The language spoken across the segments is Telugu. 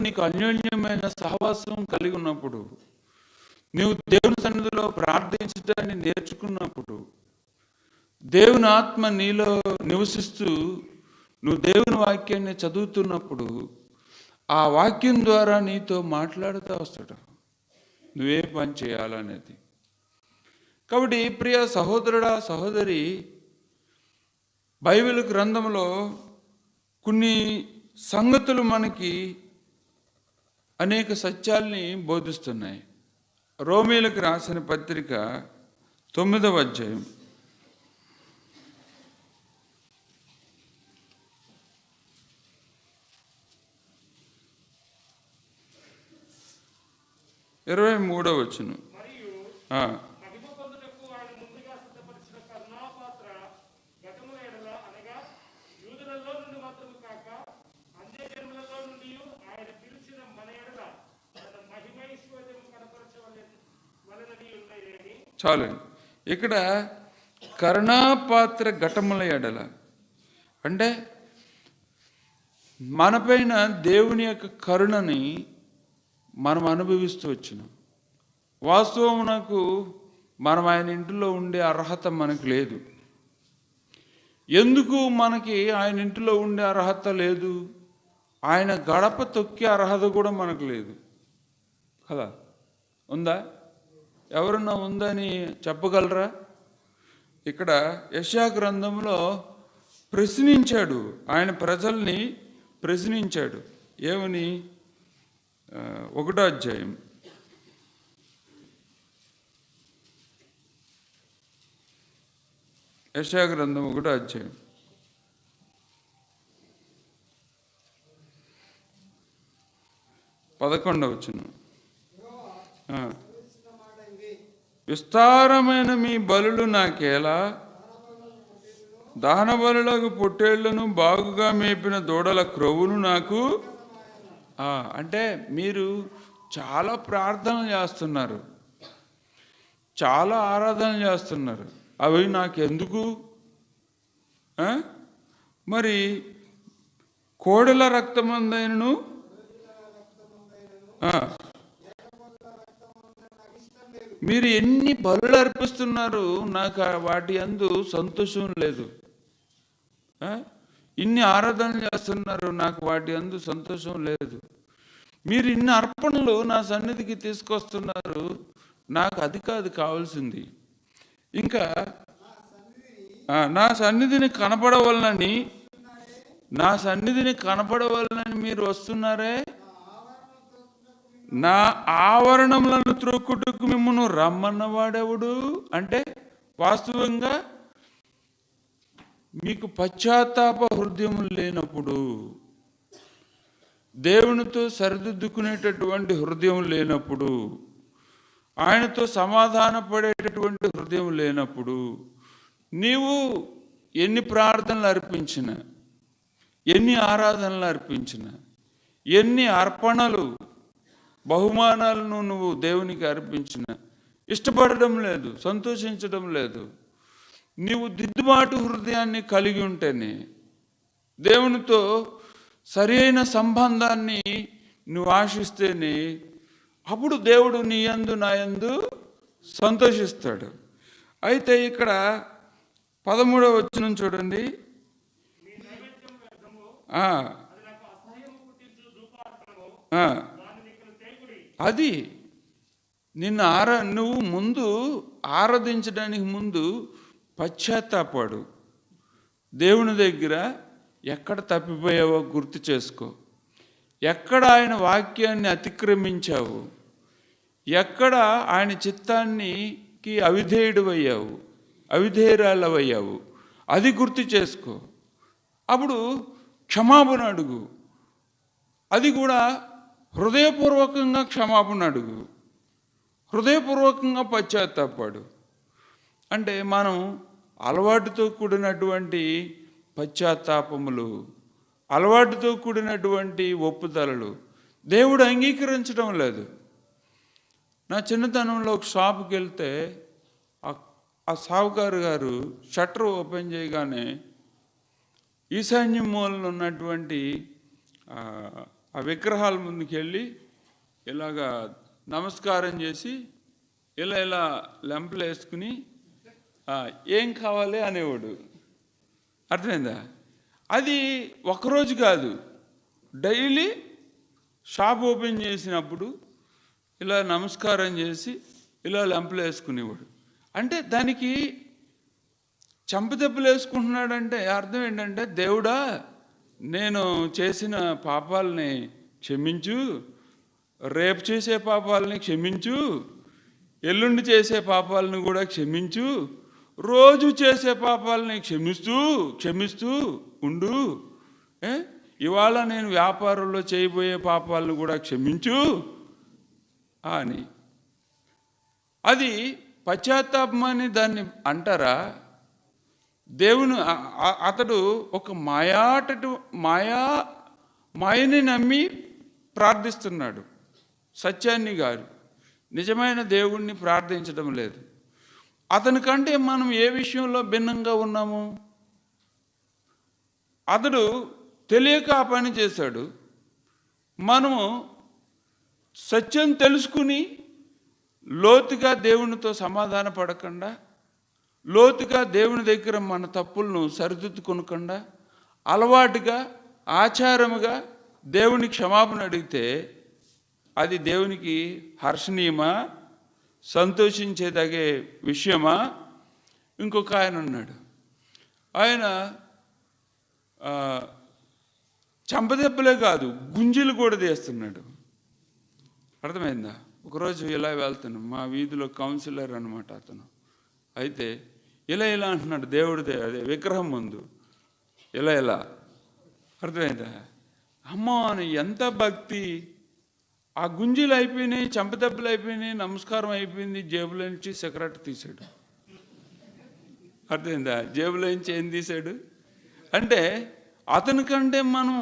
నీకు అన్యోన్యమైన సహవాసం కలిగి ఉన్నప్పుడు, నీవు దేవుని సన్నిధిలో ప్రార్థించడాన్ని నేర్చుకున్నప్పుడు, దేవుని ఆత్మ నీలో నివసిస్తూ నువ్వు దేవుని వాక్యాన్ని చదువుతున్నప్పుడు ఆ వాక్యం ద్వారా నీతో మాట్లాడుతూ వస్తాడు నువ్వే పని చేయాలనేది. కాబట్టి ప్రియ సహోదరుడా సహోదరి, బైబిల్ గ్రంథంలో కొన్ని సంగతులు మనకి అనేక సత్యాల్ని బోధిస్తున్నాయి. రోమీలకు రాసిన పత్రిక 9వ అధ్యాయం 23వ వచనం. చాలండి. ఇక్కడ కరుణాపాత్ర ఘటముల ఎడల అంటే మనపైన దేవుని యొక్క కరుణని మనం అనుభవిస్తూ వచ్చినాం. వాస్తవమునకు మనం ఆయన ఇంటిలో ఉండే అర్హత మనకు లేదు. ఎందుకు మనకి ఆయన ఇంటిలో ఉండే అర్హత లేదు? ఆయన గడప తొక్కే అర్హత కూడా మనకు లేదు కదా. ఉందా? ఎవరన్నా ఉందని చెప్పగలరా? ఇక్కడ యెషయా గ్రంథంలో ప్రశ్నించాడు, ఆయన ప్రజల్ని ప్రశ్నించాడు. ఏమని? 1వ అధ్యాయం యెషయా గ్రంథం 1వ అధ్యాయం 11వ వచనం. విస్తారమైన మీ బలులు నాకేలా, దహన బలులకు పొట్టేళ్లను బాగుగా మేపిన దూడల క్రొవ్వును నాకు. అంటే మీరు చాలా ప్రార్థనలు చేస్తున్నారు, చాలా ఆరాధనలు చేస్తున్నారు, అవి నాకెందుకు? మరి కోడెల రక్తమందైనను మీరు ఎన్ని బలులు అర్పిస్తున్నారు, నాకు వాటి యందు సంతోషం లేదు. ఇన్ని ఆరాధనలు చేస్తున్నారు, నాకు వాటి యందు సంతోషం లేదు. మీరు ఇన్ని అర్పణలు నా సన్నిధికి తీసుకొస్తున్నారు, నాకు అది కాదు కావాల్సింది. ఇంకా నా సన్నిధిని కనపడవలనని మీరు వస్తున్నారే, నా ఆవరణములను త్రొక్కుటకు మిమ్మల్ని రమ్మన్నవాడెవడు? అంటే వాస్తవంగా మీకు పశ్చాత్తాప హృదయం లేనప్పుడు, దేవునితో సరిదిద్దుకునేటటువంటి హృదయం లేనప్పుడు, ఆయనతో సమాధాన పడేటటువంటి హృదయం లేనప్పుడు, నీవు ఎన్ని ప్రార్థనలు అర్పించిన, ఎన్ని ఆరాధనలు అర్పించిన, ఎన్ని అర్పణలు బహుమానాలను నువ్వు దేవునికి అర్పించిన, ఇష్టపడడం లేదు, సంతోషించడం లేదు. నీవు దిద్దుబాటు హృదయాన్ని కలిగి ఉంటేనే, దేవునితో సరి అయిన సంబంధాన్ని నువ్వు ఆశిస్తేనే, అప్పుడు దేవుడు నీ యందు నా యందు సంతోషిస్తాడు. అయితే ఇక్కడ 13వ వచనం చూడండి. అది నువ్వు ముందు ఆరాధించడానికి ముందు పశ్చాత్తాపడు. దేవుని దగ్గర ఎక్కడ తప్పిపోయావో గుర్తు చేసుకో. ఎక్కడ ఆయన వాక్యాన్ని అతిక్రమించావు, ఎక్కడ ఆయన చిత్తానికి అవిధేయుడవయ్యావు, అవిధేయురాలవయ్యావు, అది గుర్తు చేసుకో. అప్పుడు క్షమాపణ అడుగు. అది కూడా హృదయపూర్వకంగా క్షమాపణ అడుగు, హృదయపూర్వకంగా పశ్చాత్తాపడు. అంటే మనం అలవాటుతో కూడినటువంటి పశ్చాత్తాపములు, అలవాటుతో కూడినటువంటి ఒప్పుదలలు దేవుడు అంగీకరించడం లేదు. నా చిన్నతనంలో ఒక షాపుకి వెళ్తే ఆ సావుకారు గారు షట్టర్ ఓపెన్ చేయగానే ఈశాన్య మూలలో ఉన్నటువంటి ఆ విగ్రహాల ముందుకు వెళ్ళి ఇలాగా నమస్కారం చేసి ఇలా ఇలా లెంపలు వేసుకుని ఏం కావాలి అనేవాడు. అర్థమైందా? అది ఒకరోజు కాదు, డైలీ షాప్ ఓపెన్ చేసినప్పుడు ఇలా నమస్కారం చేసి ఇలా లెంపలు వేసుకునేవాడు. అంటే దానికి చెంపదెబ్బలు వేసుకుంటున్నాడంటే అర్థం ఏంటంటే, దేవుడా నేను చేసిన పాపాలని క్షమించు, రేపు చేసే పాపాలని క్షమించు, ఎల్లుండి చేసే పాపాలను కూడా క్షమించు, రోజు చేసే పాపాలని క్షమిస్తూ ఉండు, ఇవాళ నేను వ్యాపారంలో చేయబోయే పాపాలను కూడా క్షమించు అని. అది పశ్చాత్తాపమని దాన్ని అంటారా? దేవుని అతడు ఒక మాయని నమ్మి ప్రార్థిస్తున్నాడు, సత్యాన్ని గారు నిజమైన దేవుణ్ణి ప్రార్థించడం లేదు. అతనికంటే మనం ఏ విషయంలో భిన్నంగా ఉన్నాము? అతడు తెలియక ఆ పని చేశాడు. మనము సత్యం తెలుసుకుని లోతుగా దేవునితో సమాధాన పడకుండా, లోతుగా దేవుని దగ్గర మన తప్పులను సరిదిద్దుకొనకుండా, అలవాటుగా ఆచారముగా దేవుని క్షమాపణ అడిగితే అది దేవునికి హర్షణీయమా, సంతోషించేదగే విషయమా? ఇంకొక ఆయన ఉన్నాడు, ఆయన చంపదెబ్బలే కాదు గుంజీలు కూడా తీస్తున్నాడు. అర్థమైందా? ఒకరోజు ఇలా వెళ్తాను, మా వీధిలో కౌన్సిలర్ అనమాట అతను. అయితే ఇలా అంటున్నాడు దేవుడిదే అదే విగ్రహం ముందు ఇలా అర్థమైందా? అమ్మ ఎంత భక్తి! ఆ గుంజీలు అయిపోయినాయి, చంపదెబ్బలు అయిపోయినాయి, నమస్కారం అయిపోయింది, జేబులో నుంచి సిగరెట్ తీశాడు. అర్థమైందా? జేబులో నుంచి ఏం తీశాడు అంటే, అతనికంటే మనం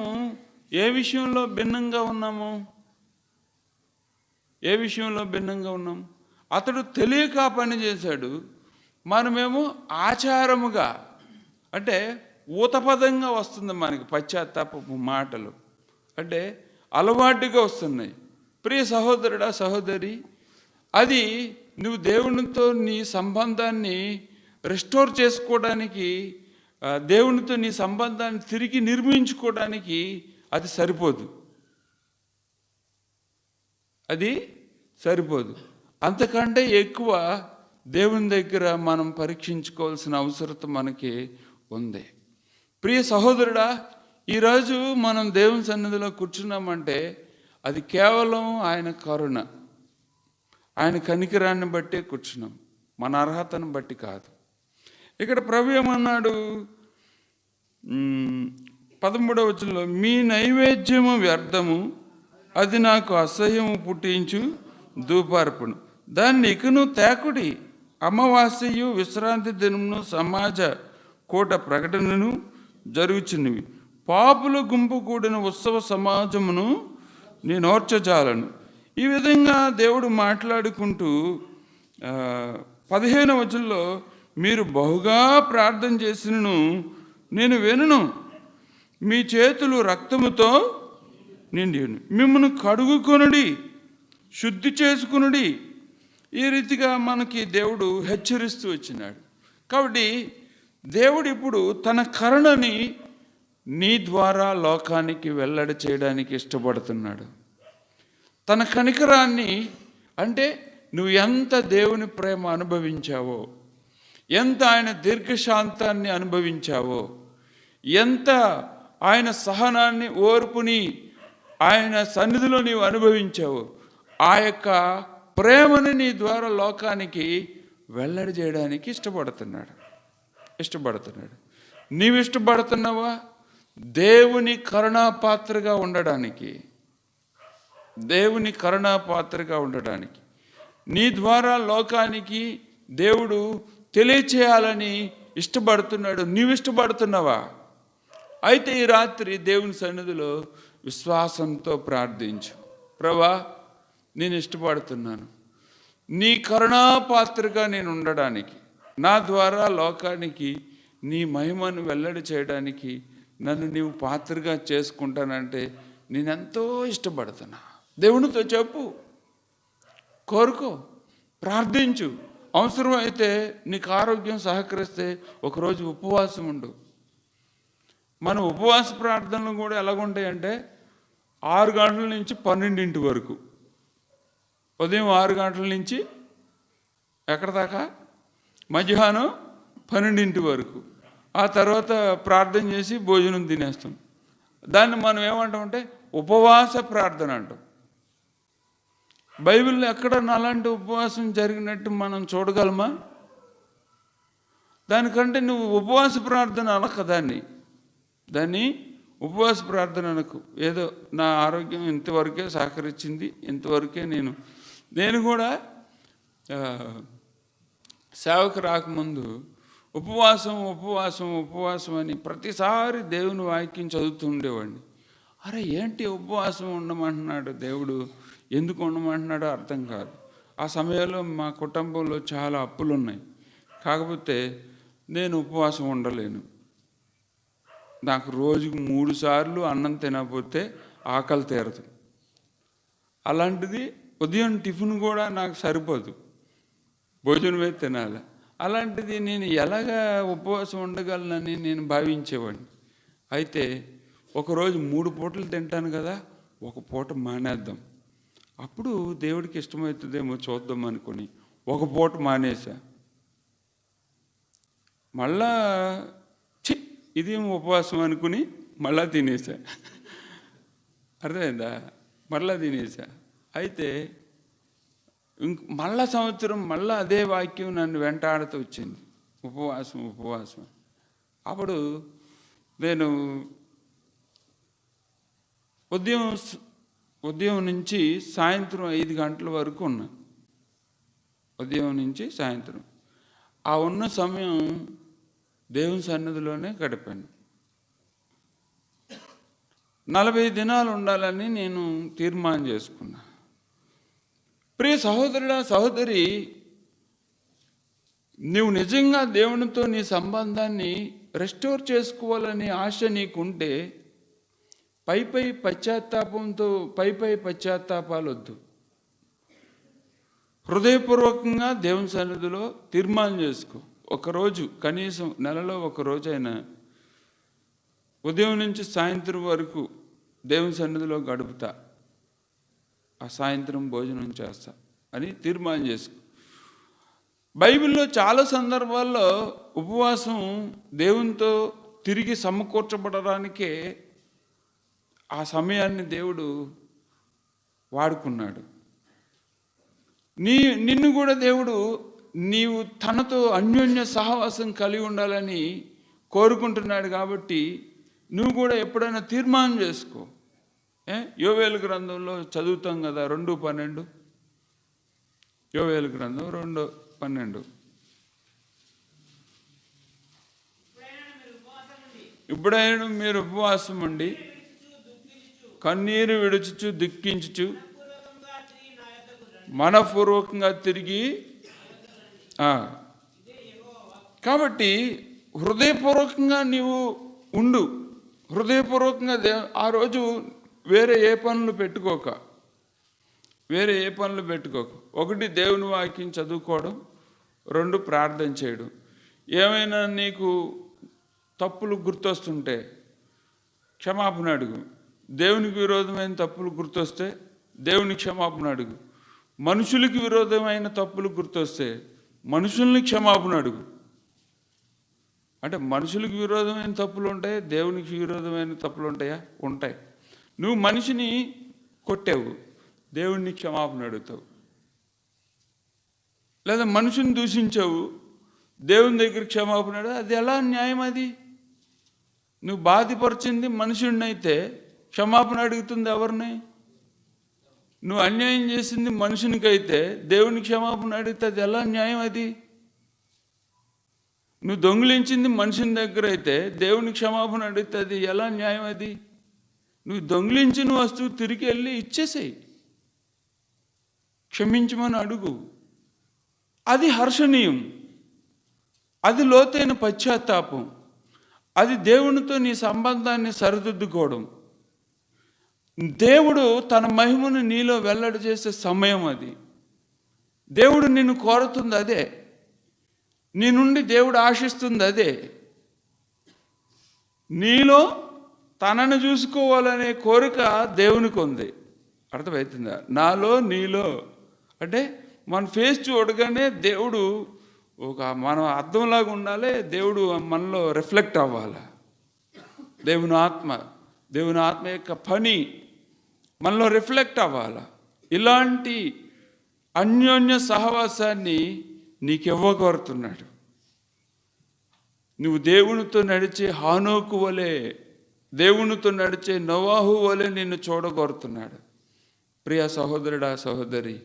ఏ విషయంలో భిన్నంగా ఉన్నాము? ఏ విషయంలో భిన్నంగా ఉన్నాం? అతడు తెలియక పని చేశాడు, మనమేమో ఆచారముగా, అంటే ఊతపదంగా వస్తుంది మనకి పశ్చాత్తాపపు మాటలు, అంటే అలవాటుగా వస్తున్నాయి. ప్రియ సహోదరుడా, సహోదరి, అది నువ్వు దేవునితో నీ సంబంధాన్ని రెస్టోర్ చేసుకోవడానికి, దేవునితో నీ సంబంధాన్ని తిరిగి నిర్మించుకోవడానికి అది సరిపోదు. అది సరిపోదు. అంతకంటే ఎక్కువ దేవుని దగ్గర మనం పరీక్షించుకోవాల్సిన అవసరం మనకి ఉంది. ప్రియ సహోదరుడా, ఈరోజు మనం దేవుని సన్నిధిలో కూర్చున్నామంటే అది కేవలం ఆయన కరుణ, ఆయన కనికరాన్ని బట్టే కూర్చున్నాం, మన అర్హతను బట్టి కాదు. ఇక్కడ ప్రభు ఏమన్నాడు 13వ వచనంలో, మీ నైవేద్యము వ్యర్థము, అది నాకు అసహ్యము పుట్టించు ధూపార్పణ, దాన్ని ఇకను తేకుడి. అమావాస్యయు విశ్రాంతి దినమును సమాజ కూట ప్రకటనను జరుగుచున్నవి, పాపుల గుంపు కూడిన ఉత్సవ సమాజమును నేను ఓర్చజాలను. ఈ విధంగా దేవుడు మాట్లాడుకుంటూ 15వ వచనంలో, మీరు బహుగా ప్రార్థన చేసినను నేను వినను, మీ చేతులు రక్తముతో నిండి మిమ్మల్ని కడుగుకొనుడి, శుద్ధి చేసుకునుడి. ఈ రీతిగా మనకి దేవుడు హెచ్చరిస్తూ వచ్చినాడు. కాబట్టి దేవుడు ఇప్పుడు తన కరుణని నీ ద్వారా లోకానికి వెల్లడి చేయడానికి ఇష్టపడుతున్నాడు. తన కనికరాన్ని, అంటే నువ్వు ఎంత దేవుని ప్రేమ అనుభవించావో, ఎంత ఆయన దీర్ఘశాంతాన్ని అనుభవించావో, ఎంత ఆయన సహనాన్ని, ఓర్పుని ఆయన సన్నిధిలో నీవు అనుభవించావో, ఆ యొక్క ప్రేమని నీ ద్వారా లోకానికి వెల్లడి చేయడానికి ఇష్టపడుతున్నాడు. నీవు ఇష్టపడుతున్నావా? దేవుని కరుణాపాత్రగా ఉండడానికి, దేవుని కరుణాపాత్రగా ఉండడానికి, నీ ద్వారా లోకానికి దేవుడు తెలియచేయాలని ఇష్టపడుతున్నాడు. నీవు ఇష్టపడుతున్నావా? అయితే ఈ రాత్రి దేవుని సన్నిధిలో విశ్వాసంతో ప్రార్థించు. ప్రభువా, నేను ఇష్టపడుతున్నాను, నీ కరుణాపాత్రగా నేను ఉండడానికి, నా ద్వారా లోకానికి నీ మహిమను వెల్లడి చేయడానికి నన్ను నీవు పాత్రగా చేసుకుంటానంటే నేనెంతో ఇష్టపడుతున్నా. దేవునితో చెప్పు, కోరుకో, ప్రార్థించు. అవసరమైతే నీకు ఆరోగ్యం సహకరిస్తే ఒకరోజు ఉపవాసం ఉండు. మన ఉపవాస ప్రార్థనలు కూడా ఎలాగుంటాయంటే 6 గంటల నుంచి 12 వరకు, ఉదయం 6 గంటల నుంచి ఎక్కడ దాకా, మధ్యాహ్నం 12 వరకు. ఆ తర్వాత ప్రార్థన చేసి భోజనం తినేస్తాం. దాన్ని మనం ఏమంటామంటే ఉపవాస ప్రార్థన అంటాం. బైబిల్లో ఎక్కడన్నా అలాంటి ఉపవాసం జరిగినట్టు మనం చూడగలమా? దానికంటే నువ్వు ఉపవాస ప్రార్థన అనక, దాన్ని ఉపవాస ప్రార్థన అనకు. ఏదో నా ఆరోగ్యం ఇంతవరకే సహకరించింది, ఇంతవరకే నేను కూడా సేవకు రాకముందు ఉపవాసం అని ప్రతిసారి దేవుని వాక్యం చదువుతూ ఉండేవాడిని. అరే ఏంటి ఉపవాసం ఉండమంటున్నాడు దేవుడు, ఎందుకు ఉండమంటున్నాడో అర్థం కాదు. ఆ సమయంలో మా కుటుంబంలో చాలా అప్పులు ఉన్నాయి. కాకపోతే నేను ఉపవాసం ఉండలేను. నాకు రోజుకు 3 సార్లు అన్నం తినకపోతే ఆకలి తీరదు. అలాంటిది ఉదయం టిఫిన్ కూడా నాకు సరిపోదు, భోజనమే తినాలి. అలాంటిది నేను ఎలాగా ఉపవాసం ఉండగలనని నేను భావించేవాడిని. అయితే ఒకరోజు 3 పూటలు తింటాను కదా, ఒక పూట మానేద్దాం, అప్పుడు దేవుడికి ఇష్టమవుతుందేమో చూద్దాం అనుకుని ఒక పూట మానేసా. మళ్ళా ఇది ఉపవాసం అనుకుని మళ్ళా తినేసా. అర్థమైందా? మళ్ళా తినేసా. అయితే మళ్ళా సంవత్సరం మళ్ళా అదే వాక్యం నన్ను వెంటాడుతూ వచ్చింది, ఉపవాసం. అప్పుడు నేను ఉదయం నుంచి సాయంత్రం 5 గంటల వరకు ఉన్నా. ఉదయం నుంచి సాయంత్రం ఆ ఉన్న సమయం దేవుని సన్నిధిలోనే గడిపాను. 40 దినాలు ఉండాలని నేను తీర్మానం చేసుకున్నా. ప్రియ సహోదరుడా, సహోదరి, నువ్వు నిజంగా దేవునితో నీ సంబంధాన్ని రెస్టోర్ చేసుకోవాలని ఆశ నీకుంటే పై పశ్చాత్తాపాలు వద్దు. హృదయపూర్వకంగా దేవుని సన్నిధిలో తీర్మానం చేసుకో. ఒకరోజు, కనీసం నెలలో ఒకరోజైనా ఉదయం నుంచి సాయంత్రం వరకు దేవుని సన్నిధిలో గడుపుతా, ఆ సాయంత్రం భోజనం చేస్తా అని తీర్మానం చేసుకో. బైబిల్లో చాలా సందర్భాల్లో ఉపవాసం దేవునితో తిరిగి సమకూర్చబడడానికే ఆ సమయాన్ని దేవుడు వాడుకున్నాడు. నిన్ను కూడా దేవుడు నీవు తనతో అన్యోన్య సహవాసం కలిగి ఉండాలని కోరుకుంటున్నాడు. కాబట్టి నువ్వు కూడా ఎప్పుడైనా తీర్మానం చేసుకో. యోవేలు గ్రంథంలో చదువుతాం కదా, 2:12. యోవేలు గ్రంథం 2:12. ఇప్పుడైనా మీరు ఉపవాసం ఉండి కన్నీరు విడుచుచు దుఃఖించుచు మనపూర్వకంగా తిరిగి. కాబట్టి హృదయపూర్వకంగా నీవు ఉండు. హృదయపూర్వకంగా ఆ రోజు వేరే ఏ పనులు పెట్టుకోక. 1 దేవుని వాక్యం చదువుకోవడం, 2 ప్రార్థన చేయడం. ఏమైనా నీకు తప్పులు గుర్తొస్తుంటే క్షమాపణ అడుగు. దేవునికి విరోధమైన తప్పులు గుర్తొస్తే దేవుని క్షమాపణ అడుగు. మనుషులకి విరోధమైన తప్పులు గుర్తొస్తే మనుషుల్ని క్షమాపణ అడుగు. అంటే మనుషులకు విరోధమైన తప్పులు ఉంటాయి, దేవునికి విరోధమైన తప్పులు ఉంటాయా? ఉంటాయి. నువ్వు మనిషిని కొట్టావు, దేవుణ్ణి క్షమాపణ అడుగుతావు. లేదా మనుషుని దూషించావు, దేవుని దగ్గర క్షమాపణ అడుగు. అది ఎలా న్యాయం? అది నువ్వు బాధపరిచింది మనుషుడిని అయితే క్షమాపణ అడుగుతుంది ఎవరిని? నువ్వు అన్యాయం చేసింది మనుషునికైతే దేవుని క్షమాపణ అడిగితే అది ఎలా న్యాయం? అది నువ్వు దొంగిలించింది మనుషుని దగ్గర అయితే దేవుని క్షమాపణ అడిగితే అది ఎలా న్యాయం? అది నువ్వు దొంగిలించిన వస్తువు తిరిగి వెళ్ళి ఇచ్చేసేయి, క్షమించమని అడుగు. అది హర్షణీయం, అది లోతైన పశ్చాత్తాపం, అది దేవునితో నీ సంబంధాన్ని సరిదిద్దుకోవడం. దేవుడు తన మహిమను నీలో వెల్లడి చేసే సమయం అది. దేవుడు నిన్ను కోరుతుంది అదే, నీ నుండి దేవుడు ఆశిస్తుంది అదే. నీలో తనను చూసుకోవాలనే కోరిక దేవునికి ఉంది. అర్థమవుతుందా? నాలో నీలో అంటే మన ఫేస్ చూడగానే దేవుడు మనం అర్థంలాగా ఉండాలి. దేవుడు మనలో రిఫ్లెక్ట్ అవ్వాలి. దేవుని ఆత్మ యొక్క పని మనలో రిఫ్లెక్ట్ అవ్వాలి. ఇలాంటి అన్యోన్య సహవాసాన్ని నీకు ఇవ్వగోరుతున్నాడు. నువ్వు దేవునితో నడిచే హానోకు వలె, దేవునితో నడిచే నోవాహు వలె నిన్ను చూడగోరుతున్నాడు. ప్రియ సహోదరుడా, సహోదరి,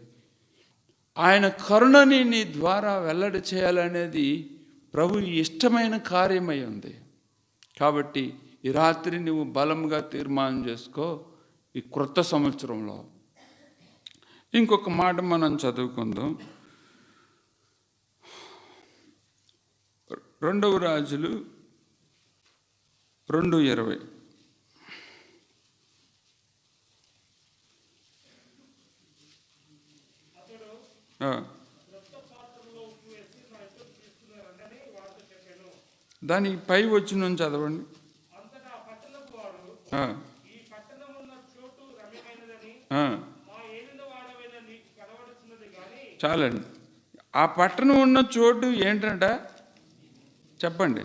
ఆయన కరుణని నీ ద్వారా వెల్లడి చేయాలనేది ప్రభు ఇష్టమైన కార్యమై ఉంది. కాబట్టి ఈ రాత్రి నువ్వు బలంగా తీర్మానం చేసుకో. ఈ క్రొత్త సంవత్సరంలో ఇంకొక మాట మనం చదువుకుందాం. 2 రాజులు 2:20. దానికి పై వచ్చిన చదవండి. చాలండి. ఆ పట్టణం ఉన్న చోటు ఏంటంట చెప్పండి.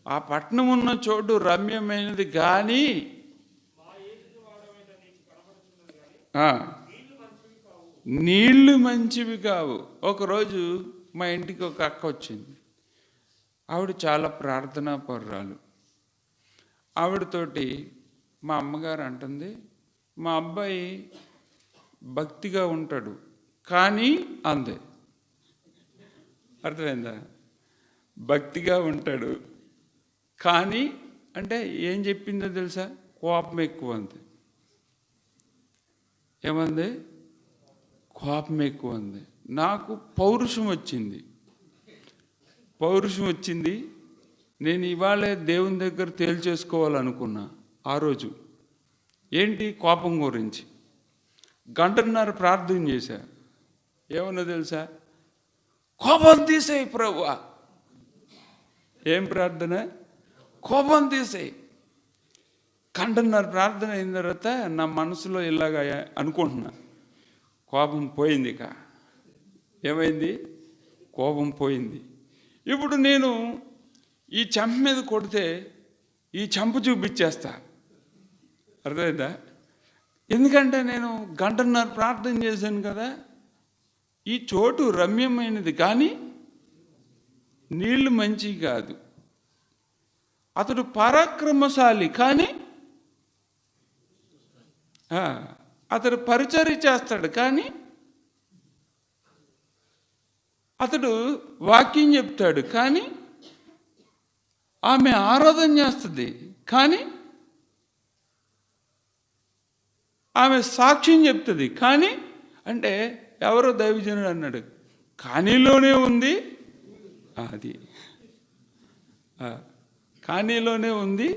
ఆ పట్టణం ఉన్న చోటు రమ్యమైనది కానీ నీళ్లు మంచివి కావు. ఒకరోజు మా ఇంటికి ఒక అక్క వచ్చింది. ఆవిడ చాలా ప్రార్థనా పరురాలు. ఆవిడతోటి మా అమ్మగారు అంటుంది, మా అబ్బాయి భక్తిగా ఉంటాడు కానీ అందే. అర్థమైందా? భక్తిగా ఉంటాడు కానీ అంటే ఏం చెప్పిందో తెలుసా? కోపం ఎక్కువ అంది. ఏమంది? కోపం ఎక్కువ ఉంది. నాకు పౌరుషం వచ్చింది. నేను ఇవాళే దేవుని దగ్గర తేల్చేసుకోవాలనుకున్నా. ఆ రోజు ఏంటి? కోపం గురించి 1.5 గంట ప్రార్థన చేశా. ఏమన్నా తెలుసా? కోపం తీసేయి ప్రభువా. ఏం ప్రార్థన? కోపం తీసేయి. 1.5 గంట ప్రార్థన అయిన తర్వాత నా మనసులో ఇలాగ అనుకుంటున్నా, కోపం పోయింది. ఏమైంది? కోపం పోయింది. ఇప్పుడు నేను ఈ చెంప మీద కొడితే ఈ చెంప చూపించేస్తా. అర్థమైందా? ఎందుకంటే నేను 1.5 గంట ప్రార్థన చేశాను కదా. ఈ చోటు రమ్యమైనది కానీ నీళ్లు మంచివి కాదు. అతడు పరాక్రమశాలి కానీ అతడు పరిచర్య చేస్తాడు కానీ అతడు వాక్యం చెప్తాడు కానీ ఆమె ఆరాధన చేస్తుంది కానీ ఆమె సాక్ష్యం చెప్తుంది కానీ అంటే ఎవరో దైవజనుడు అన్నాడు, కానీలోనే ఉంది అది, కానీలోనే ఉంది.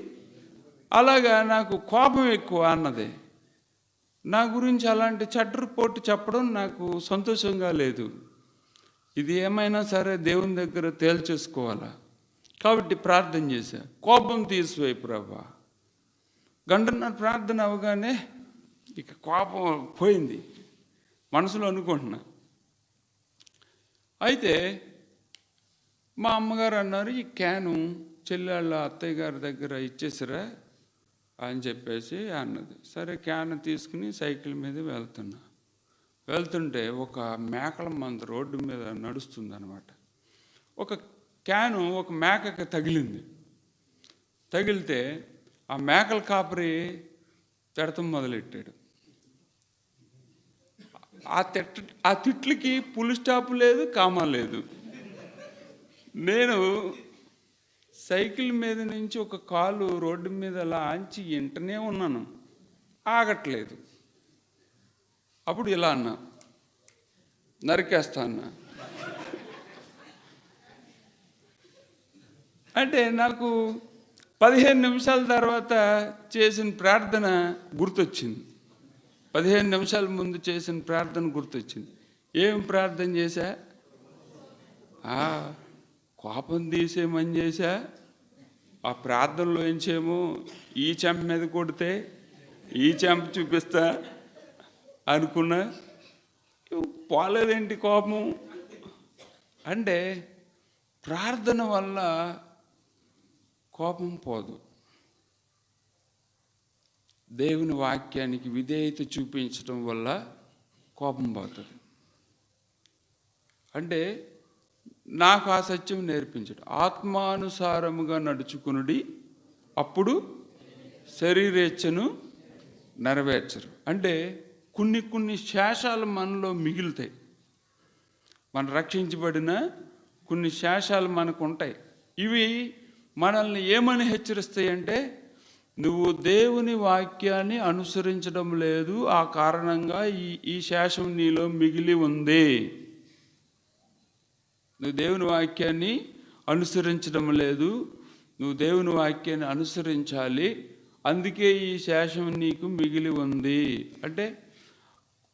అలాగా నాకు కోపం ఎక్కువ అన్నది. నా గురించి అలాంటి చెడ్డ రిపోర్ట్ చెప్పడం నాకు సంతోషంగా లేదు. ఇది ఏమైనా సరే దేవుని దగ్గర తేల్చేసుకోవాలా. కాబట్టి ప్రార్థన చేశా, కోపం తీసివేయి ప్రభువా. 1.5 గంట ప్రార్థన అవగానే ఇక కోపం పోయింది. మనసులో అనుకుంటున్నా. అయితే మా అమ్మగారు అన్నారు, ఈ క్యాను చెల్లెళ్ళ అత్తయ్య గారి దగ్గర ఇచ్చేసిరా అని చెప్పేసి అన్నది. సరే క్యాన్ తీసుకుని సైకిల్ మీద వెళ్తుంటే ఒక మేకల మంద రోడ్డు మీద నడుస్తుంది అనమాట. ఒక క్యాను ఒక మేకకి తగిలితే ఆ మేకల కాపరి తిడతం మొదలెట్టాడు. ఆ తిట్లకి పులి స్టాప్ లేదు, కామా లేదు. నేను సైకిల్ మీద నుంచి ఒక కాలు రోడ్డు మీద అలా ఆంచి ఇంటనే ఉన్నాను, ఆగట్లేదు. అప్పుడు ఇలా అన్నా, నరికేస్తా అన్నా. అంటే నాకు 15 నిమిషాల తర్వాత చేసిన ప్రార్థన గుర్తొచ్చింది. 15 నిమిషాల ముందు చేసిన ప్రార్థన గుర్తొచ్చింది. ఏం ప్రార్థన చేశా? కోపం తీసేమని చేశా. ఆ ప్రార్థనలో ఏంచేమో ఈ చెంప మీద కొడితే ఈ చెంప చూపిస్తా అనుకున్నా. పోలేదేంటి కోపం? అంటే ప్రార్థన వల్ల కోపం పోదు. దేవుని వాక్యానికి విధేయత చూపించడం వల్ల కోపం పోతుంది. అంటే నాకు ఆ సత్యం నేర్పించడం. ఆత్మానుసారముగా నడుచుకునుడి, అప్పుడు శరీరేచ్ఛను నెరవేర్చరు. అంటే కొన్ని శేషాలు మనలో మిగులుతాయి. మనం రక్షించబడిన కొన్ని శేషాలు మనకు ఉంటాయి. ఇవి మనల్ని ఏమని హెచ్చరిస్తాయి అంటే, నువ్వు దేవుని వాక్యాన్ని అనుసరించడం లేదు, ఆ కారణంగా ఈ శేషం నీలో మిగిలి ఉంది. నువ్వు దేవుని వాక్యాన్ని అనుసరించడం లేదు, నువ్వు దేవుని వాక్యాన్ని అనుసరించాలి, అందుకే ఈ శేషం నీకు మిగిలి ఉంది. అంటే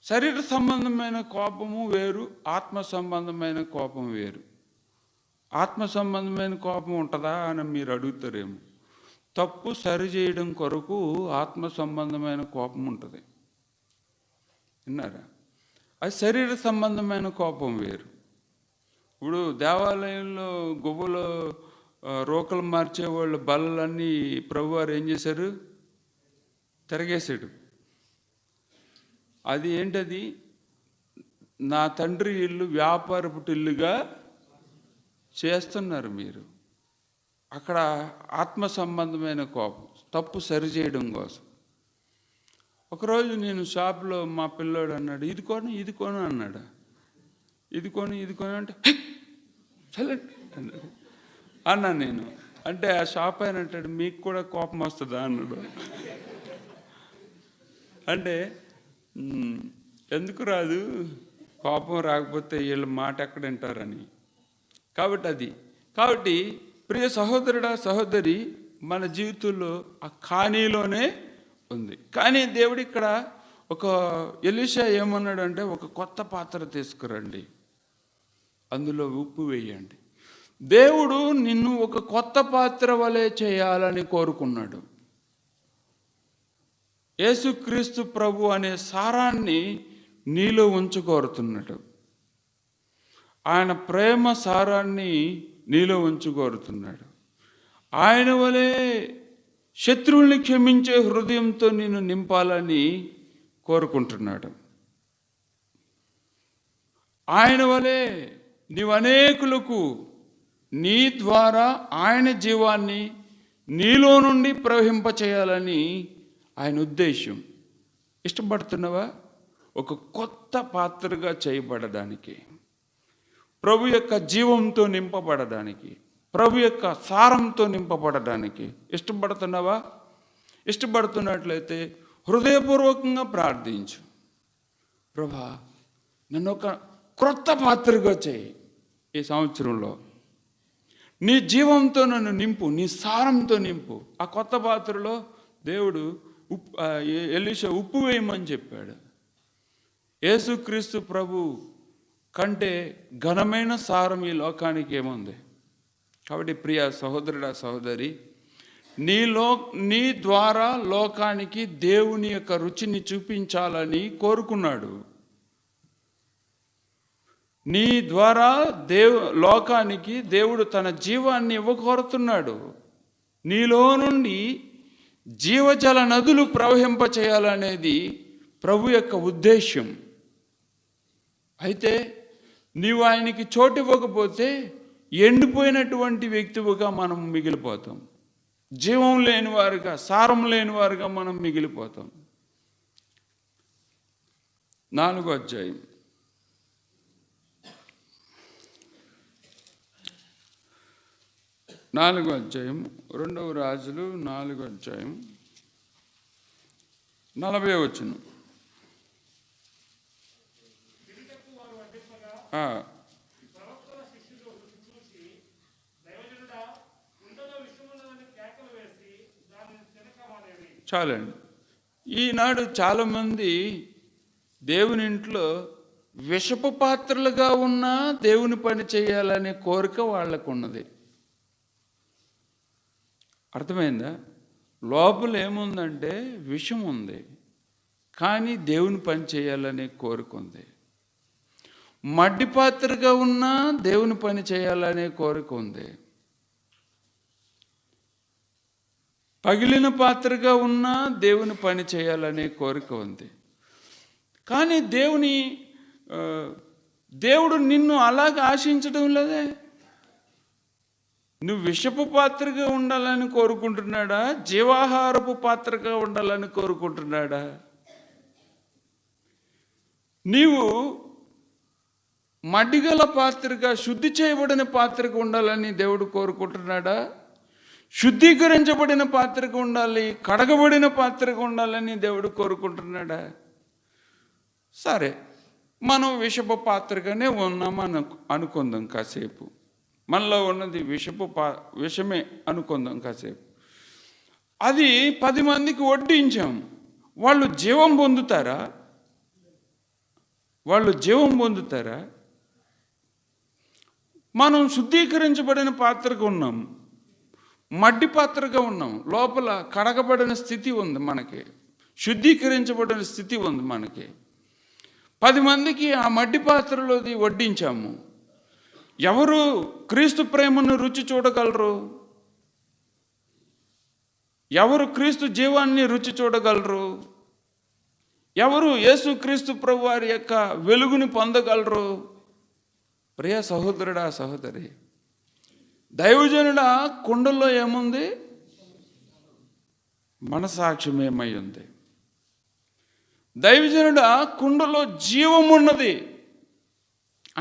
శరీర సంబంధమైన కోపము వేరు, ఆత్మ సంబంధమైన కోపం వేరు. ఆత్మ సంబంధమైన కోపం ఉంటుందా అని మీరు అడుగుతారేమో. తప్పు సరిచేయడం కొరకు ఆత్మ సంబంధమైన కోపం ఉంటుంది. విన్నారా? అది శరీర సంబంధమైన కోపం వేరు. ఇప్పుడు దేవాలయంలో గువ్వలో రోకలు మార్చేవాళ్ళు బల్లలన్నీ ప్రభువారు ఏం చేశారు? తిరగేశాడు. అది ఏంటది? నా తండ్రి ఇల్లు వ్యాపారపు ఇల్లుగా చేస్తున్నారు మీరు. అక్కడ ఆత్మ సంబంధమైన కోపం, తప్పు సరిచేయడం కోసం. ఒకరోజు నేను షాప్లో మా పిల్లోడు అన్నాడు, ఇది కొను అన్నాడు. ఇది కొని అంటే చల్లటి అన్నా నేను. అంటే ఆ షాప్ ఆయన అంటాడు, మీకు కూడా కోపం వస్తుందా అన్నాడు. అంటే ఎందుకు రాదు? కోపం రాకపోతే వీళ్ళ మాట ఎక్కడ వింటారని. కాబట్టి ప్రియ సహోదరుడా సహోదరి, మన జీవితంలో ఆ కానీలోనే ఉంది. కానీ దేవుడు ఇక్కడ ఒక ఎలీషా ఏమన్నాడు అంటే, ఒక కొత్త పాత్ర తీసుకురండి, అందులో ఉప్పు వేయండి. దేవుడు నిన్ను ఒక కొత్త పాత్ర వలె చేయాలని కోరుకున్నాడు. యేసుక్రీస్తు ప్రభు అనే సారాన్ని నీలో ఉంచుకోరుతున్నాడు. ఆయన ప్రేమ సారాన్ని నీలో ఉంచుకోరుతున్నాడు. ఆయన వలె శత్రువుల్ని క్షమించే హృదయంతో నిన్ను నింపాలని కోరుకుంటున్నాడు. ఆయన వలె నీవు అనేకులకు నీ ద్వారా ఆయన జీవాన్ని నీలో నుండి ప్రవహింపచేయాలని ఆయన ఉద్దేశం. ఇష్టపడుతున్నావా? ఒక కొత్త పాత్రగా చేయబడడానికి, ప్రభు యొక్క జీవంతో నింపబడడానికి, ప్రభు యొక్క సారంతో నింపబడడానికి ఇష్టపడుతున్నావా? ఇష్టపడుతున్నట్లయితే హృదయపూర్వకంగా ప్రార్థించు. ప్రభా, నన్ను ఒక క్రొత్త పాత్రగా చేయి. ఈ సంవత్సరంలో నీ జీవంతో నన్ను నింపు, నీ సారంతో నింపు. ఆ కొత్త పాత్రలో దేవుడు ఎలీషా ఉప్పు వేయమని చెప్పాడు. యేసుక్రీస్తు ప్రభు కంటే ఘనమైన సారం ఈ లోకానికి ఏముంది? కాబట్టి ప్రియ సహోదరుడా సహోదరి, నీ ద్వారా లోకానికి దేవుని యొక్క రుచిని చూపించాలని కోరుకున్నాడు. నీ ద్వారా లోకానికి దేవుడు తన జీవాన్ని ఇవ్వకోరుతున్నాడు. నీలో నుండి జీవజల నదులు ప్రవహింపచేయాలనేది ప్రభు యొక్క ఉద్దేశ్యం. అయితే నీవు ఆయనకి చోటు ఇవ్వకపోతే ఎండిపోయినటువంటి వ్యక్తిగా మనం మిగిలిపోతాం. జీవం లేని వారుగా, సారం లేని వారుగా మనం మిగిలిపోతాం. 4వ అధ్యాయం 2వ రాజులు 4వ అధ్యాయం 40వ వచనం. చాలండి. ఈనాడు చాలామంది దేవుని ఇంట్లో విషపు పాత్రలుగా ఉన్నా దేవుని పని చేయాలనే కోరిక వాళ్ళకు ఉన్నది. అర్థమైందా? లోపల ఏముందంటే విషం ఉంది, కానీ దేవుని పని చేయాలనే కోరిక ఉంది. మడ్డి పాత్రగా ఉన్నా దేవుని పని చేయాలనే కోరిక ఉంది. పగిలిన పాత్రగా ఉన్నా దేవుని పని చేయాలనే కోరిక ఉంది. కానీ దేవుడు నిన్ను అలాగ ఆశించడం లేదే. నువ్వు విషపు పాత్రగా ఉండాలని కోరుకుంటున్నాడా, జీవాహారపు పాత్రగా ఉండాలని కోరుకుంటున్నాడా? నీవు మడ్డిగల పాత్రగా, శుద్ధి చేయబడిన పాత్రగా ఉండాలని దేవుడు కోరుకుంటున్నాడా, శుద్ధీకరించబడిన పాత్రగా ఉండాలి, కడగబడిన పాత్రగా ఉండాలని దేవుడు కోరుకుంటున్నాడా? సరే, మనం విషపు పాత్రగానే ఉన్నామని అనుకుందాం కాసేపు. మనలో ఉన్నది విషమే అనుకుందాం కాసేపు. అది 10 మందికి వడ్డించాం. వాళ్ళు జీవం పొందుతారా? మనం శుద్ధీకరించబడిన పాత్రగా ఉన్నాం, మడ్డి పాత్రగా ఉన్నాం. లోపల కడగబడిన స్థితి ఉంది మనకి, శుద్ధీకరించబడిన స్థితి ఉంది మనకి. 10 మందికి ఆ మడ్డి పాత్రలోది వడ్డించాము. ఎవరు క్రీస్తు ప్రేమను రుచి చూడగలరు? ఎవరు క్రీస్తు జీవాన్ని రుచి చూడగలరు? ఎవరు యేసు క్రీస్తు ప్రభు వారి యొక్క వెలుగుని పొందగలరు? ప్రియ సహోదరుడా, సహోదరి, దైవజనుడా, కుండలో ఏముంది? మనసాక్ష్యం ఏమై ఉంది? దైవజనుడా, కుండలో జీవం ఉన్నది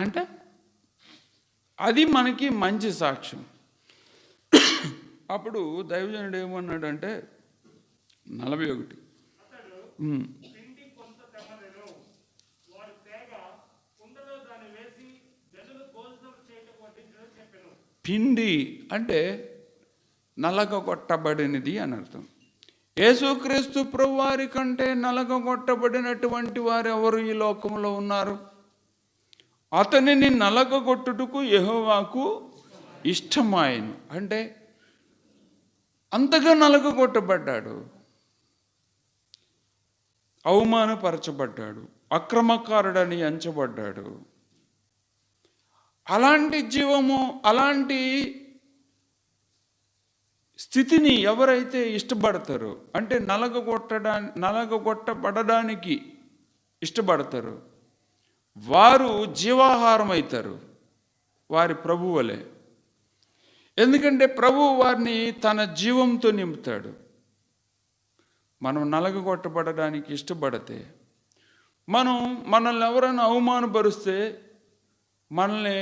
అంటే అది మనకి మంచి సాక్ష్యం. అప్పుడు దైవజనుడు ఏమన్నాడంటే 41 పిండి అంటే నలగొట్టబడినది అని అర్థం. యేసుక్రీస్తు ప్రభువారి కంటే నలగొట్టబడినటువంటి వారు ఎవరు ఈ లోకంలో ఉన్నారు? అతనిని నలగొట్టుటకు యెహోవాకు ఇష్టమాయను అంటే అంతగా నలగొట్టబడ్డాడు, అవమానపరచబడ్డాడు, అక్రమకారుడని ఎంచబడ్డాడు. అలాంటి జీవము, అలాంటి స్థితిని ఎవరైతే ఇష్టపడతారో, అంటే నలగొట్టబడడానికి ఇష్టపడతారో వారు జీవాహారం అవుతారు, వారి ప్రభువులే. ఎందుకంటే ప్రభువు వారిని తన జీవంతో నింపుతాడు. మనం నలగొట్టబడడానికి ఇష్టపడితే, మనల్ని ఎవరైనా అవమానపరిస్తే మనల్ని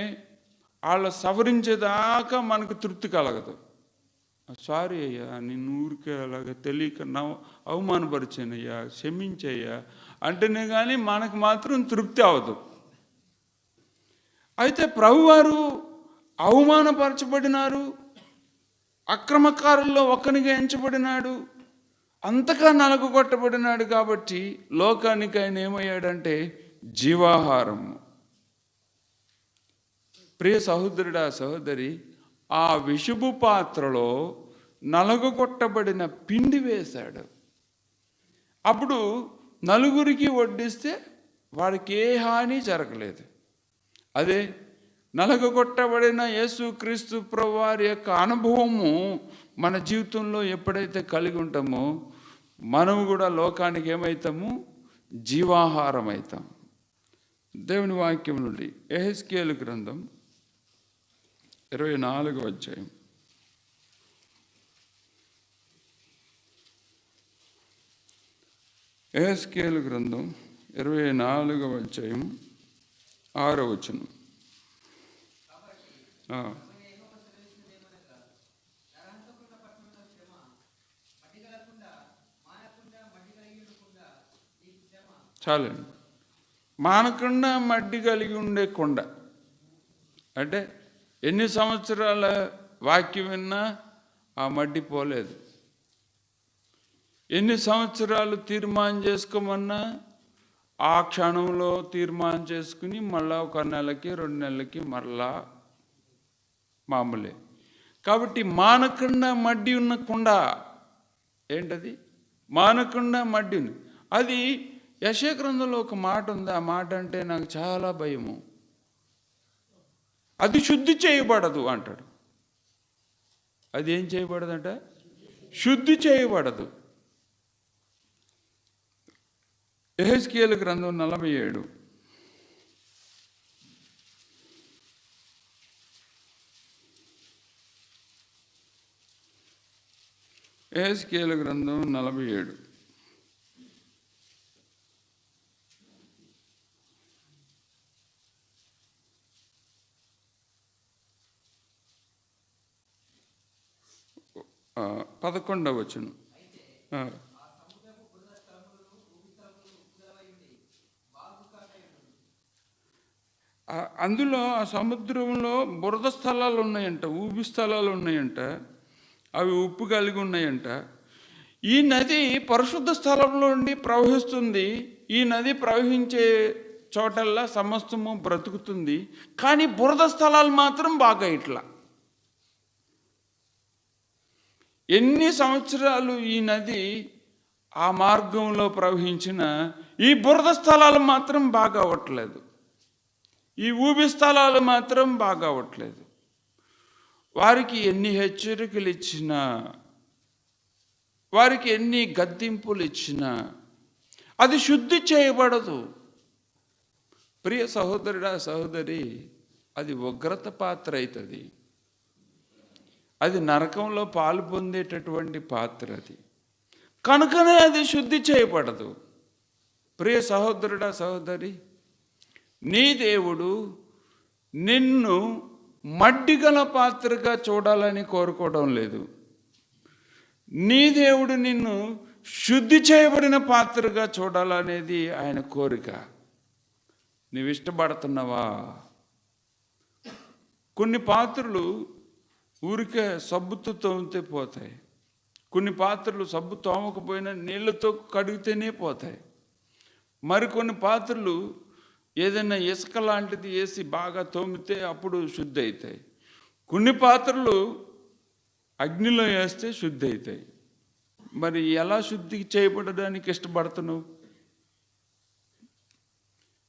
వాళ్ళు సవరించేదాకా మనకు తృప్తి కలగదు. సారీ అయ్యా, నిన్ను ఊరికే అలాగ తెలియక అవమానపరిచానయ్యా, క్షమించయ్యా అంటేనే కానీ మనకు మాత్రం తృప్తి అవ్వదు. అయితే ప్రభువారు అవమానపరచబడినారు, అక్రమకారుల్లో ఒక్కనిగా ఎంచబడినాడు, అంతగా నలగొట్టబడినాడు. కాబట్టి లోకానికి ఆయన ఏమయ్యాడంటే జీవాహారము. ప్రియ సహోదరుడా, సహోదరి, ఆ విషపు పాత్రలో నలగొట్టబడిన పిండి వేశాడు. అప్పుడు నలుగురికి వడ్డిస్తే వాడికి ఏ హాని జరగలేదు. అదే నలగొట్టబడిన యేసుక్రీస్తు ప్రభువారి యొక్క అనుభవము మన జీవితంలో ఎప్పుడైతే కలిగి ఉంటామో మనము కూడా లోకానికి ఏమవుతాము? జీవాహారం అవుతాం. దేవుని వాక్యం నుండి యెహెజ్కేలు గ్రంథం 24వ అధ్యాయం. యెహెజ్కేలు గ్రంథం 24వ అధ్యాయం 6వ వచనం. చాలండి. మానకుండా మడ్డి కలిగి ఉండే కొండ అంటే ఎన్ని సంవత్సరాల వాక్యం విన్నా ఆ మడ్డి పోలేదు. ఎన్ని సంవత్సరాలు తీర్మానం చేసుకోమన్నా ఆ క్షణంలో తీర్మానం చేసుకుని మళ్ళా 1 నెలకి 2 నెలలకి మరలా మామూలే. కాబట్టి మానకుండా మడ్డి ఉన్న కుండ ఏంటది? మానకుండా మడ్డి ఉంది. అది యెషయా గ్రంథంలో ఒక మాట ఉంది. ఆ మాట అంటే నాకు చాలా భయము. అది శుద్ధి చేయబడదు అంటాడు. అది ఏం చేయబడదంట? శుద్ధి చేయబడదు. యెహెజ్కేలు గ్రంథం 47. యెహెజ్కేలు గ్రంథం 47. పదకొండవ వచనం. అందులో ఆ సముద్రంలో బురద స్థలాలు ఉన్నాయంట, ఊబి స్థలాలు ఉన్నాయంట, అవి ఉప్పు కలిగి ఉన్నాయంట. ఈ నది పరిశుద్ధ స్థలంలో నుండి ప్రవహిస్తుంది. ఈ నది ప్రవహించే చోటల్లా సమస్తము బ్రతుకుతుంది. కానీ బురద స్థలాలు మాత్రం బాగా ఇట్లా. ఎన్ని సంవత్సరాలు ఈ నది ఆ మార్గంలో ప్రవహించిన ఈ బురద స్థలాలు మాత్రం బాగా అవ్వట్లేదు. ఈ ఊబి స్థలాలు మాత్రం బాగా అవ్వట్లేదు. వారికి ఎన్ని హెచ్చరికలు ఇచ్చినా, వారికి ఎన్ని గద్దింపులు ఇచ్చినా అది శుద్ధి చేయబడదు. ప్రియ సహోదరుడా, సహోదరి, అది ఉగ్రత పాత్ర అవుతుంది. అది నరకంలో పాలు పొందేటటువంటి పాత్ర. అది కనుకనే అది శుద్ధి చేయబడదు. ప్రియ సహోదరుడా, సహోదరి, నీ దేవుడు నిన్ను మడ్డిగల పాత్రగా చూడాలని కోరుకోవడం లేదు. నీ దేవుడు నిన్ను శుద్ధి చేయబడిన పాత్రగా చూడాలనేది ఆయన కోరిక. నీవు ఇష్టపడుతున్నావా? కొన్ని పాత్రలు ఊరికే సబ్బుతో తోమితే పోతాయి. కొన్ని పాత్రలు సబ్బు తోమకపోయినా నీళ్ళతో కడిగితేనే పోతాయి. మరికొన్ని పాత్రలు ఏదైనా ఇసుక లాంటిది వేసి బాగా తోమితే అప్పుడు శుద్ధి అవుతాయి. కొన్ని పాత్రలు అగ్నిలో వేస్తే శుద్ధి అవుతాయి. మరి ఎలా శుద్ధి చేయబడడానికి ఇష్టపడుతున్నావు?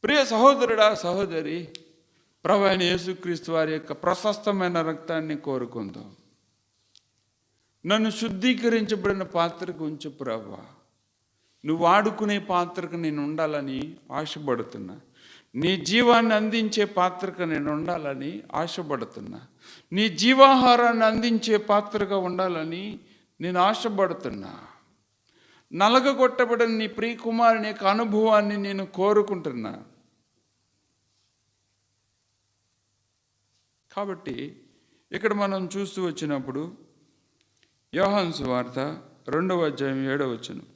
ప్రియ సహోదరుడా, సహోదరి, ప్రభువైన యేసుక్రీస్తు వారి యొక్క ప్రశస్తమైన రక్తాన్ని కోరుకుందాం. నన్ను శుద్ధీకరించబడిన పాత్రకు ఉంచు ప్రభువా. నువ్వు వాడుకునే పాత్రకు నేను ఉండాలని ఆశపడుతున్నా. నీ జీవాన్ని అందించే పాత్రకు నేను ఉండాలని ఆశపడుతున్నా. నీ జీవాహారాన్ని అందించే పాత్రగా ఉండాలని నేను ఆశపడుతున్నా. నలగగొట్టబడిన నీ ప్రియకుమారుని యొక్క అనుభవాన్ని నేను కోరుకుంటున్నా. కాబట్టి ఇక్కడ మనం చూస్తూ వచ్చినప్పుడు యోహాను సువార్త 2వ అధ్యాయం 7వ వచనం.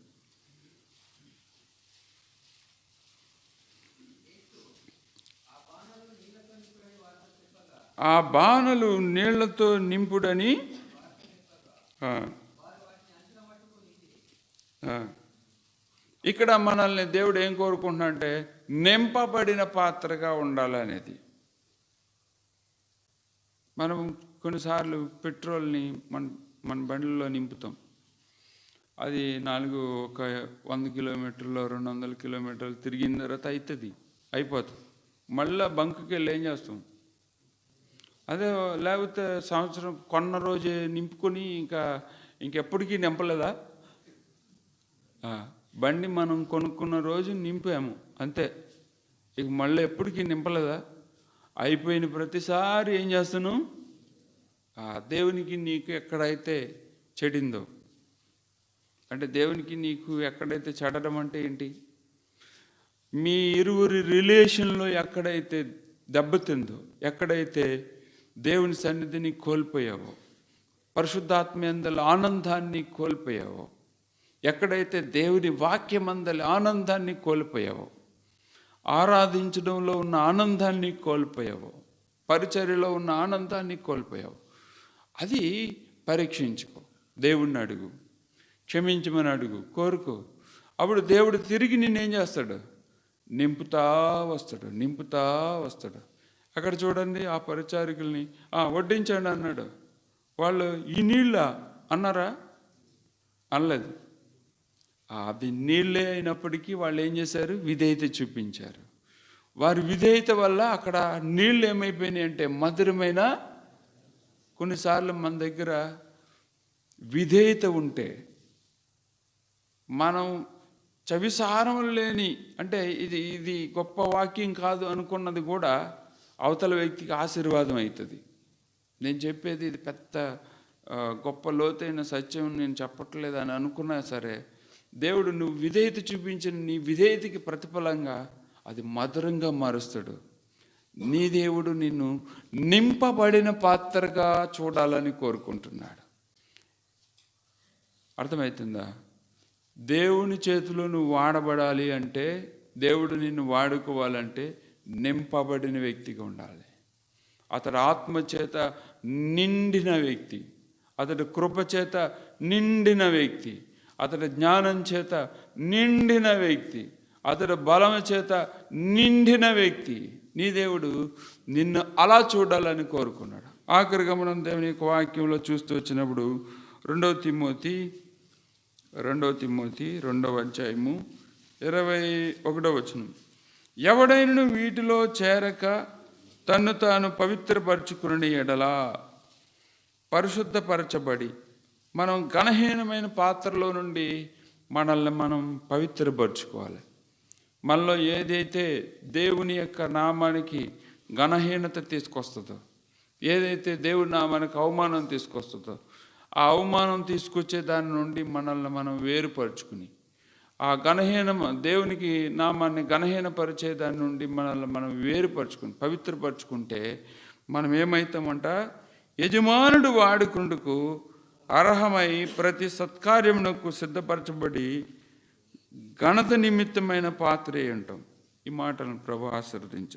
ఆ బాణలు నీళ్లతో నింపుడని ఇక్కడ మనల్ని దేవుడు ఏం కోరుకుంటున్నాడంటే నింపబడిన పాత్రగా ఉండాలనేది. మనం కొన్నిసార్లు పెట్రోల్ని మన బండిలో నింపుతాం. అది 100 కిలోమీటర్లు 200 కిలోమీటర్లు తిరిగిన తర్వాత అయిపోతుంది. మళ్ళీ బంకుకి వెళ్ళి ఏం చేస్తాం? అదే లేకపోతే సంవత్సరం కొన్న రోజే నింపుకొని ఇంకెప్పటికీ నింపలేదా? బండి మనం కొనుక్కున్న రోజు నింపాము అంతే, ఇక మళ్ళీ ఎప్పటికీ నింపలేదా? అయిపోయిన ప్రతిసారి ఏం చేస్తాను? దేవునికి నీకు ఎక్కడైతే చెడిందో, అంటే దేవునికి నీకు ఎక్కడైతే చెడడం అంటే ఏంటి? మీ ఇరువురి రిలేషన్లో ఎక్కడైతే దెబ్బతిందో, ఎక్కడైతే దేవుని సన్నిధిని కోల్పోయావో, పరిశుద్ధాత్మయందలి ఆనందాన్ని కోల్పోయావో, ఎక్కడైతే దేవుని వాక్యమందలి ఆనందాన్ని కోల్పోయావో, ఆరాధించడంలో ఉన్న ఆనందాన్ని కోల్పోయావో, పరిచర్యలో ఉన్న ఆనందాన్ని కోల్పోయావు, అది పరీక్షించుకో. దేవుణ్ణి అడుగు. క్షమించమని అడుగు, కోరుకో. అప్పుడు దేవుడు తిరిగి నిన్నేం చేస్తాడు? నింపుతా వస్తాడు. అక్కడ చూడండి, ఆ పరిచారికుల్ని వడ్డించండి అన్నాడు. వాళ్ళు ఈ నీళ్ళ అన్నారా? అనలేదు. అవి నీళ్ళే అయినప్పటికీ వాళ్ళు ఏం చేశారు? విధేయత చూపించారు. వారి విధేయత వల్ల అక్కడ నీళ్ళు ఏమైపోయినాయి అంటే మధురమైన. కొన్నిసార్లు మన దగ్గర విధేయత ఉంటే మనం చవిసారం లేని, అంటే ఇది గొప్ప వాక్యం కాదు అనుకున్నది కూడా అవతల వ్యక్తికి ఆశీర్వాదం అవుతుంది. నేను చెప్పేది ఇది పెద్ద గొప్ప లోతైన సత్యం నేను చెప్పట్లేదు అని అనుకున్నా సరే, దేవుడు నువ్వు విధేయత చూపించిన నీ విధేయతకి ప్రతిఫలంగా అది మధురంగా మారుస్తాడు. నీ దేవుడు నిన్ను నింపబడిన పాత్రగా చూడాలని కోరుకుంటున్నాడు. అర్థమవుతుందా? దేవుని చేతిలో నువ్వు వాడబడాలి అంటే, దేవుడు నిన్ను వాడుకోవాలంటే నింపబడిన వ్యక్తిగా ఉండాలి. అతడు ఆత్మచేత నిండిన వ్యక్తి, అతడు కృపచేత నిండిన వ్యక్తి, అతడు జ్ఞానం చేత నిండిన వ్యక్తి, అతడు బలం చేత నిండిన వ్యక్తి. నీ దేవుడు నిన్ను అలా చూడాలని కోరుకున్నాడు. ఆఖరిగా మనం దేవుని యొక్క వాక్యంలో చూస్తూ వచ్చినప్పుడు 2 తిమోతి 2వ అధ్యాయము 21వ వచనం, ఎవడైనను వీటిలో చేరక తన్ను తాను పవిత్రపరచుకుని ఎడలా పరిశుద్ధపరచబడి, మనం ఘనహీనమైన పాత్రలో నుండి మనల్ని మనం పవిత్రపరచుకోవాలి. మనలో ఏదైతే దేవుని యొక్క నామానికి ఘనహీనత తీసుకొస్తుందో, ఏదైతే దేవుని నామానికి అవమానం తీసుకొస్తుందో, ఆ అవమానం తీసుకొచ్చే దాని నుండి మనల్ని మనం వేరుపరుచుకుని, ఆ దేవునికి నామాన్ని ఘనహీనపరిచే దాని నుండి మనల్ని మనం వేరుపరుచుకుని పవిత్రపరుచుకుంటే మనం ఏమవుతామంట? యజమానుడు వాడుకుండుకు అర్హమై ప్రతి సత్కార్యమునకు సిద్ధపరచబడి ఘనత నిమిత్తమైన పాత్రే ఉంటాం. ఈ మాటలను ప్రభువు ఆశీర్వదించు.